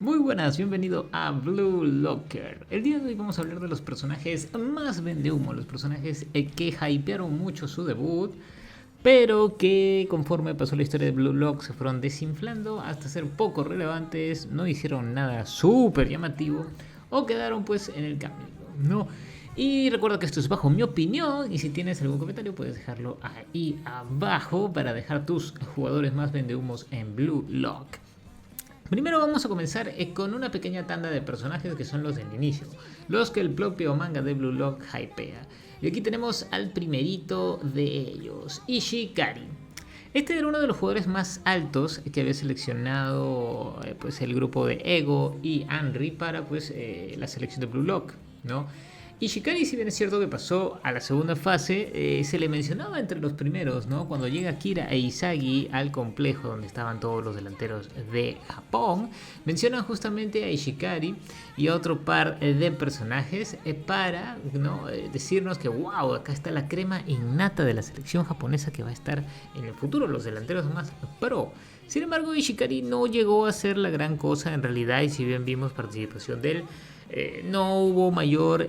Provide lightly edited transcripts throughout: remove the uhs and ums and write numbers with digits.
Muy buenas, bienvenido a Blue Locker. El día de hoy vamos a hablar de los personajes más vendehumo, los personajes que hypearon mucho su debut, pero que conforme pasó la historia de Blue Lock se fueron desinflando hasta ser poco relevantes, no hicieron nada súper llamativo o quedaron pues en el camino, ¿no? Y recuerda que esto es bajo mi opinión y si tienes algún comentario puedes dejarlo ahí abajo para dejar tus jugadores más vendehumos en Blue Lock. Primero vamos a comenzar con una pequeña tanda de personajes que son los del inicio, los que el propio manga de Blue Lock hypea. Y aquí tenemos al primerito de ellos, Ishikari. Este era uno de los jugadores más altos que había seleccionado pues, el grupo de Ego y Anri para pues, la selección de Blue Lock, ¿no? Ishikari, si bien es cierto que pasó a la segunda fase, se le mencionaba entre los primeros, ¿no? Cuando llega Kira e Isagi al complejo donde estaban todos los delanteros de Japón, mencionan justamente a Ishikari y a otro par de personajes para, ¿no? Decirnos que wow, acá está la crema innata de la selección japonesa que va a estar en el futuro, los delanteros más pro. Sin embargo, Ishikari no llegó a ser la gran cosa en realidad y si bien vimos participación de él, no hubo mayor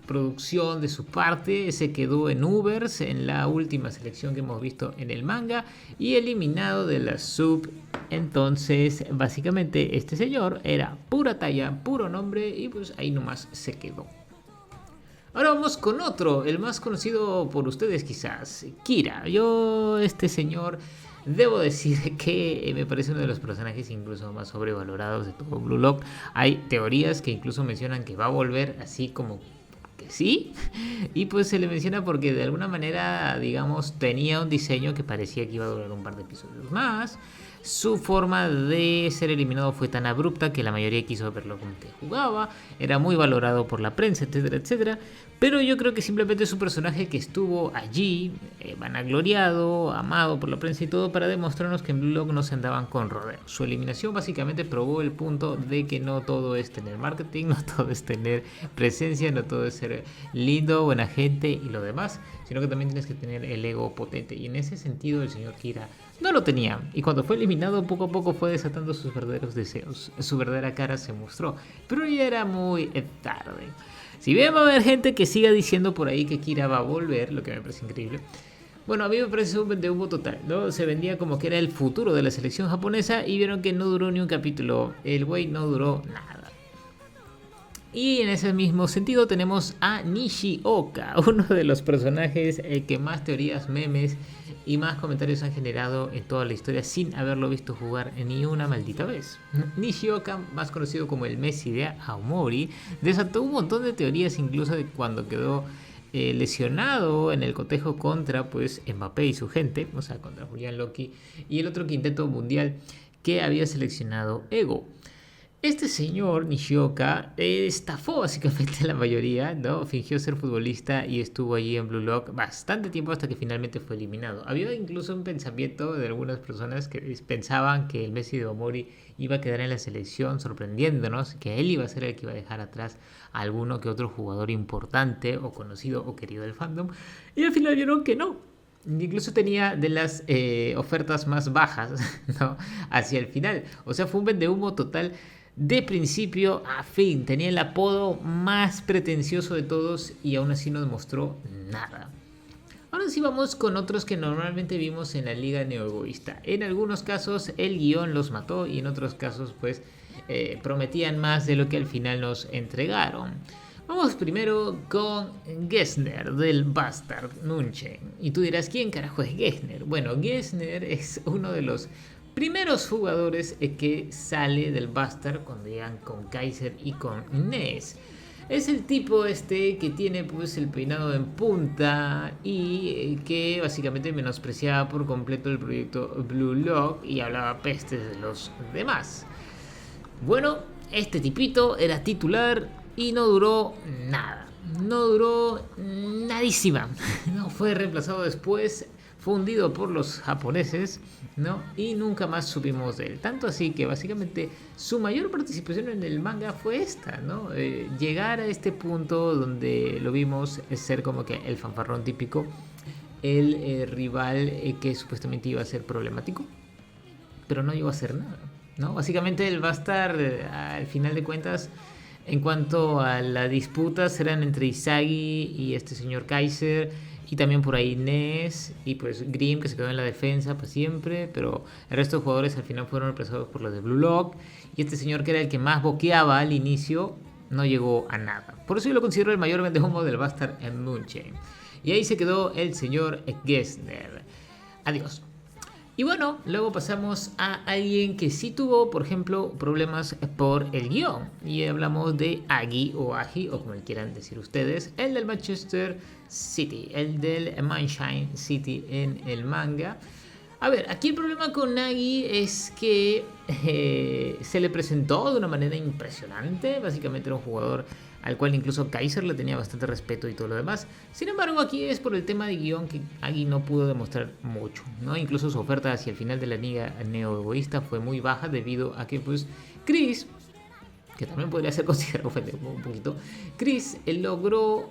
producción de su parte, se quedó en Ubers en la última selección que hemos visto en el manga y eliminado de la sub. Entonces básicamente este señor era pura talla, puro nombre y pues ahí nomás se quedó. Ahora vamos con otro, el más conocido por ustedes quizás, Kira. Este señor, debo decir que me parece uno de los personajes incluso más sobrevalorados de todo Blue Lock. Hay teorías que incluso mencionan que va a volver así como que sí. Y pues se le menciona porque de alguna manera, digamos, tenía un diseño que parecía que iba a durar un par de episodios más. Su forma de ser eliminado fue tan abrupta que la mayoría quiso verlo como que jugaba. Era muy valorado por la prensa, etcétera, etcétera. Pero yo creo que simplemente es un personaje que estuvo allí, vanagloriado, amado por la prensa y todo, para demostrarnos que en Blue Lock no se andaban con rodeos. Su eliminación básicamente probó el punto de que no todo es tener marketing, no todo es tener presencia, no todo es ser lindo, buena gente y lo demás, sino que también tienes que tener el ego potente. Y en ese sentido el señor Kira no lo tenía. Y cuando fue eliminado, poco a poco fue desatando sus verdaderos deseos. Su verdadera cara se mostró, pero ya era muy tarde. Si bien va a haber gente que siga diciendo por ahí que Kira va a volver, lo que me parece increíble. Bueno, a mí me parece un vendehumo total, ¿no? Se vendía como que era el futuro de la selección japonesa y vieron que no duró ni un capítulo. El güey no duró nada. Y en ese mismo sentido tenemos a Nishioka, uno de los personajes que más teorías, memes y más comentarios han generado en toda la historia sin haberlo visto jugar ni una maldita vez. Nishioka, más conocido como el Messi de Aomori, desató un montón de teorías incluso de cuando quedó lesionado en el cotejo contra pues Mbappé y su gente, o sea, contra Julián Loki y el otro quinteto mundial que había seleccionado Ego. Este señor Nishioka estafó básicamente a la mayoría, ¿no? Fingió ser futbolista y estuvo allí en Blue Lock bastante tiempo hasta que finalmente fue eliminado. Había incluso un pensamiento de algunas personas que pensaban que el Messi de Omori iba a quedar en la selección, sorprendiéndonos que él iba a ser el que iba a dejar atrás a alguno que otro jugador importante o conocido o querido del fandom. Y al final vieron que no, incluso tenía de las ofertas más bajas, ¿no? Hacia el final. O sea, fue un vendehumo total de principio a fin. Tenía el apodo más pretencioso de todos y aún así no demostró nada. Ahora sí vamos con otros que normalmente vimos en la liga neoegoísta. En algunos casos el guión los mató y en otros casos pues prometían más de lo que al final nos entregaron. Vamos primero con Gessner del Bastard Nunchen. Y tú dirás, ¿quién carajo es Gessner? Bueno, Gessner es uno de los primeros jugadores que sale del Bastard cuando llegan con Kaiser y con Ness. Es el tipo que tiene pues el peinado en punta y que básicamente menospreciaba por completo el proyecto Blue Lock y hablaba pestes de los demás. Bueno, este tipito era titular y no duró nada. No duró nadísima. No fue reemplazado después, fundido por los japoneses, ¿no? Y nunca más supimos de él. Tanto así que básicamente su mayor participación en el manga fue esta, ¿no? Llegar a este punto donde lo vimos ser como que el fanfarrón típico, el rival que supuestamente iba a ser problemático, pero no llegó a hacer nada. ¿no? Básicamente él va a estar, al final de cuentas, en cuanto a la disputa, serán entre Izagi y este señor Kaiser, y también por ahí Ness, y pues Grimm, que se quedó en la defensa para siempre, pero el resto de jugadores al final fueron reemplazados por los de Blue Lock, y este señor que era el que más boqueaba al inicio, no llegó a nada. Por eso yo lo considero el mayor vendehumo del Bastard en Moonchain. Y ahí se quedó el señor Gessner. Adiós. Y bueno, luego pasamos a alguien que sí tuvo, por ejemplo, problemas por el guión. Y hablamos de Agi o Agi, o como quieran decir ustedes, el del Manchester City, el del Sunshine City en el manga. A ver, aquí el problema con Agi es que se le presentó de una manera impresionante. Básicamente era un jugador al cual incluso Kaiser le tenía bastante respeto y todo lo demás. Sin embargo, aquí es por el tema de guión que Agi no pudo demostrar mucho, ¿no? Incluso su oferta hacia el final de la liga neo-egoísta fue muy baja debido a que, pues, Chris, que también podría ser considerado un poquito, Chris logró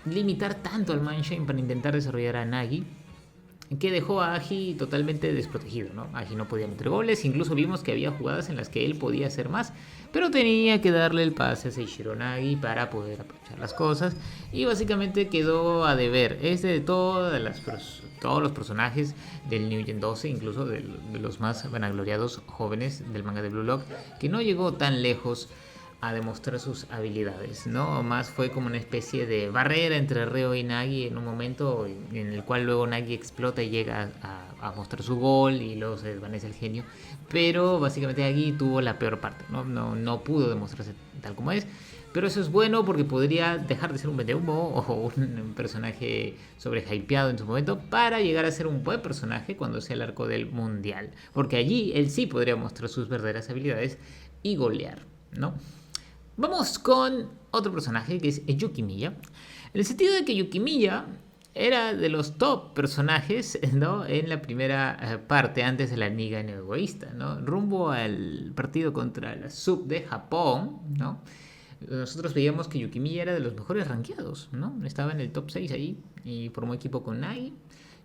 limitar tanto al Manshine para intentar desarrollar a Nagi, que dejó a Agi totalmente desprotegido, ¿no? Agi no podía meter goles, incluso vimos que había jugadas en las que él podía hacer más, pero tenía que darle el pase a Seishiro Nagi para poder aprovechar las cosas, y básicamente quedó a deber. Es de todos los personajes del New Gen 12, incluso de los más vanagloriados jóvenes del manga de Blue Lock, que no llegó tan lejos a demostrar sus habilidades, ¿no? Más fue como una especie de barrera entre Reo y Nagi en un momento en el cual luego Nagi explota y llega a mostrar su gol y luego se desvanece el genio, pero básicamente Nagi tuvo la peor parte, no pudo demostrarse tal como es, pero eso es bueno porque podría dejar de ser un vendehumo o un personaje sobrehypeado en su momento para llegar a ser un buen personaje cuando sea el arco del mundial, porque allí él sí podría mostrar sus verdaderas habilidades y golear, ¿no? Vamos con otro personaje que es Yukimiya. En el sentido de que Yukimiya era de los top personajes, ¿no? En la primera parte antes de la Liga Neo-Egoísta, ¿no? Rumbo al partido contra la Sub de Japón, ¿no? Nosotros veíamos que Yukimiya era de los mejores rankeados, ¿no? Estaba en el top 6 ahí y formó equipo con Nagi.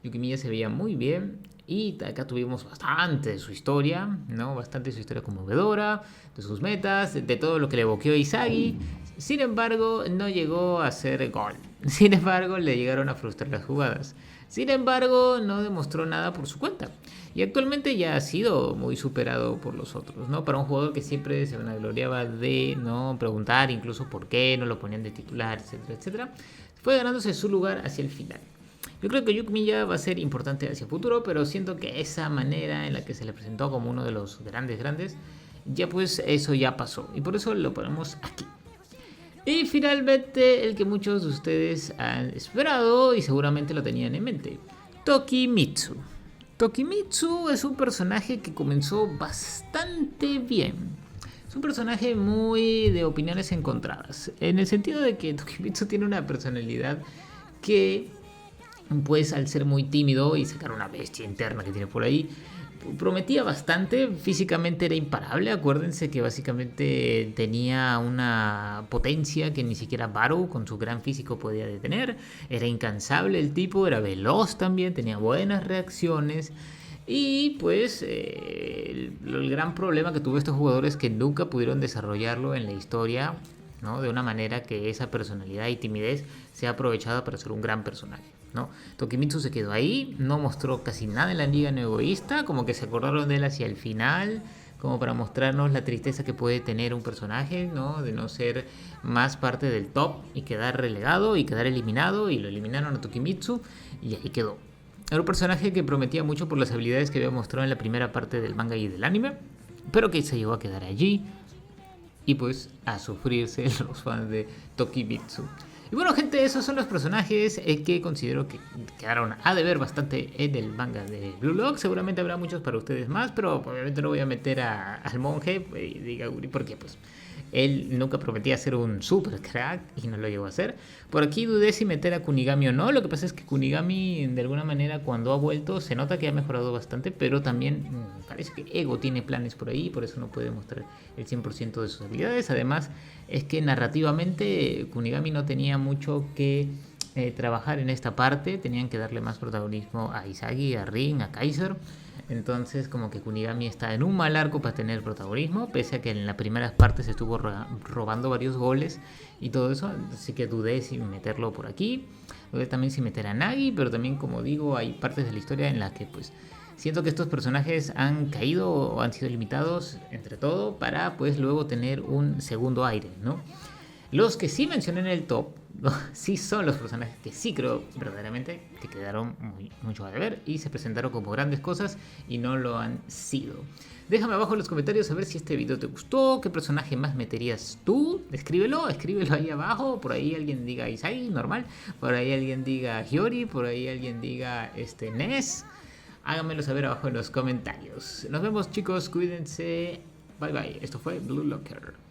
Yukimiya se veía muy bien y acá tuvimos bastante de su historia, ¿no? Bastante de su historia conmovedora, de sus metas, de todo lo que le boqueó Izagi. Sin embargo, no llegó a hacer gol. Sin embargo, le llegaron a frustrar las jugadas. Sin embargo, no demostró nada por su cuenta. Y actualmente ya ha sido muy superado por los otros, ¿no? Para un jugador que siempre se vanagloriaba de no preguntar incluso por qué no lo ponían de titular, etcétera, etcétera, fue ganándose su lugar hacia el final. Yo creo que Yukimiya va a ser importante hacia el futuro, pero siento que esa manera en la que se le presentó como uno de los grandes, ya pues eso ya pasó. Y por eso lo ponemos aquí. Y finalmente el que muchos de ustedes han esperado y seguramente lo tenían en mente. Tokimitsu. Tokimitsu es un personaje que comenzó bastante bien. Es un personaje muy de opiniones encontradas. En el sentido de que Tokimitsu tiene una personalidad que, pues al ser muy tímido y sacar una bestia interna que tiene por ahí, prometía bastante. Físicamente era imparable. Acuérdense que básicamente tenía una potencia que ni siquiera Baru con su gran físico podía detener. Era incansable el tipo, era veloz también, tenía buenas reacciones. Y pues el gran problema que tuvo estos jugadores es que nunca pudieron desarrollarlo en la historia, ¿no? De una manera que esa personalidad y timidez sea aprovechada para ser un gran personaje, ¿no? Tokimitsu se quedó ahí, no mostró casi nada en la Liga Neo-Egoísta, como que se acordaron de él hacia el final, como para mostrarnos la tristeza que puede tener un personaje, ¿no? De no ser más parte del top y quedar relegado y quedar eliminado, y lo eliminaron a Tokimitsu y ahí quedó. Era un personaje que prometía mucho por las habilidades que había mostrado en la primera parte del manga y del anime, pero que se llegó a quedar allí y pues a sufrirse los fans de Tokimitsu. Y bueno, gente, esos son los personajes que considero que quedaron a deber bastante en el manga de Blue Lock. Seguramente habrá muchos para ustedes más, pero obviamente no voy a meter al monje de Gaguri porque pues él nunca prometía ser un super crack y no lo llegó a hacer. Por aquí dudé si meter a Kunigami o no. Lo que pasa es que Kunigami de alguna manera cuando ha vuelto se nota que ha mejorado bastante, pero también parece que Ego tiene planes por ahí, por eso no puede mostrar el 100% de sus habilidades. Además es que narrativamente Kunigami no tenía mucho que trabajar en esta parte, tenían que darle más protagonismo a Izagi, a Rin, a Kaiser. Entonces como que Kunigami está en un mal arco para tener protagonismo, pese a que en las primeras partes estuvo robando varios goles y todo eso, así que dudé si meterlo por aquí, dudé también si meter a Nagi, pero también como digo hay partes de la historia en las que pues siento que estos personajes han caído o han sido limitados entre todo para pues luego tener un segundo aire, ¿no? Los que sí mencioné en el top, sí son los personajes que sí creo verdaderamente que quedaron mucho a deber y se presentaron como grandes cosas y no lo han sido. Déjame abajo en los comentarios a ver si este video te gustó, qué personaje más meterías tú, escríbelo ahí abajo, por ahí alguien diga Izai, normal, por ahí alguien diga Hiyori, por ahí alguien diga Ness, háganmelo saber abajo en los comentarios. Nos vemos chicos, cuídense, bye bye, esto fue Blue Locker.